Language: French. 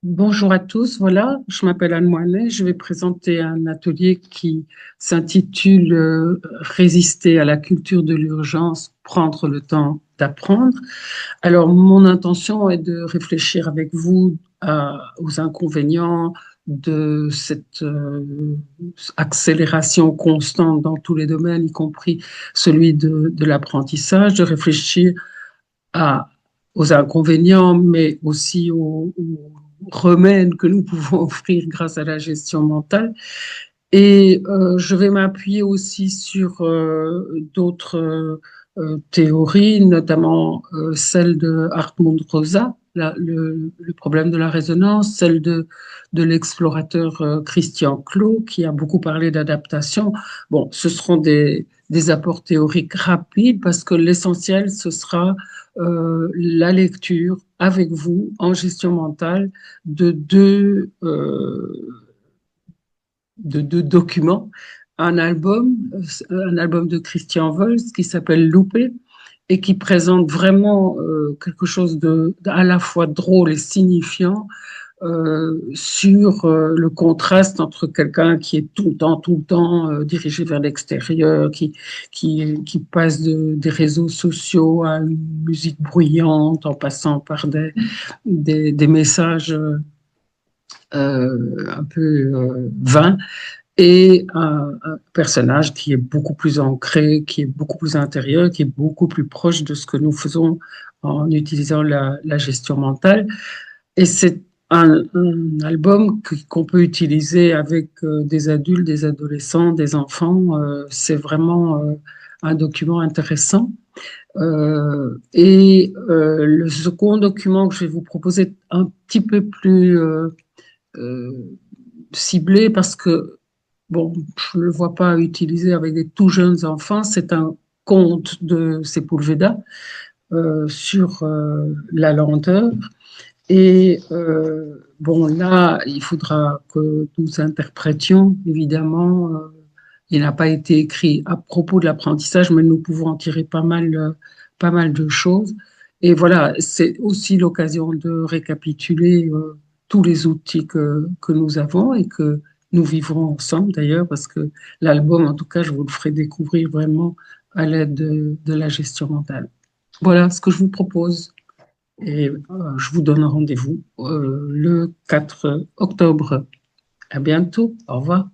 Bonjour à tous, voilà, je m'appelle Anne Moinet, je vais présenter un atelier qui s'intitule Résister à la culture de l'urgence, prendre le temps d'apprendre. Alors, mon intention est de réfléchir avec vous aux inconvénients de cette accélération constante dans tous les domaines, y compris celui de l'apprentissage, de réfléchir à, aux inconvénients, mais aussi aux remèdes que nous pouvons offrir grâce à la gestion mentale. Et je vais m'appuyer aussi sur d'autres théories, notamment celle de Hartmut Rosa, le problème de la résonance, celle de l'explorateur Christian Clot, qui a beaucoup parlé d'adaptation. Bon, ce seront des apports théoriques rapides parce que l'essentiel, ce sera la lecture avec vous en gestion mentale de deux documents, un album de Christian Wolff qui s'appelle Loupé et qui présente vraiment quelque chose à la fois drôle et signifiant sur le contraste entre quelqu'un qui est tout le temps dirigé vers l'extérieur, qui passe des réseaux sociaux à une musique bruyante en passant par des messages un peu vains et un personnage qui est beaucoup plus ancré, qui est beaucoup plus intérieur, qui est beaucoup plus proche de ce que nous faisons en utilisant la gestion mentale. Et c'est un album qu'on peut utiliser avec des adultes, des adolescents, des enfants. C'est vraiment un document intéressant. Le second document que je vais vous proposer est un petit peu plus euh, ciblé parce que bon, je ne le vois pas utiliser avec des tout jeunes enfants. C'est un conte de Sepúlveda sur la lenteur. Et bon, là, il faudra que nous interprétions, évidemment. Il n'a pas été écrit à propos de l'apprentissage, mais nous pouvons en tirer pas mal de choses. Et voilà, c'est aussi l'occasion de récapituler tous les outils que nous avons et que nous vivrons ensemble d'ailleurs, parce que l'album, en tout cas, je vous le ferai découvrir vraiment à l'aide de la gestion mentale. Voilà ce que je vous propose. Et je vous donne rendez-vous le 4 octobre. À bientôt. Au revoir.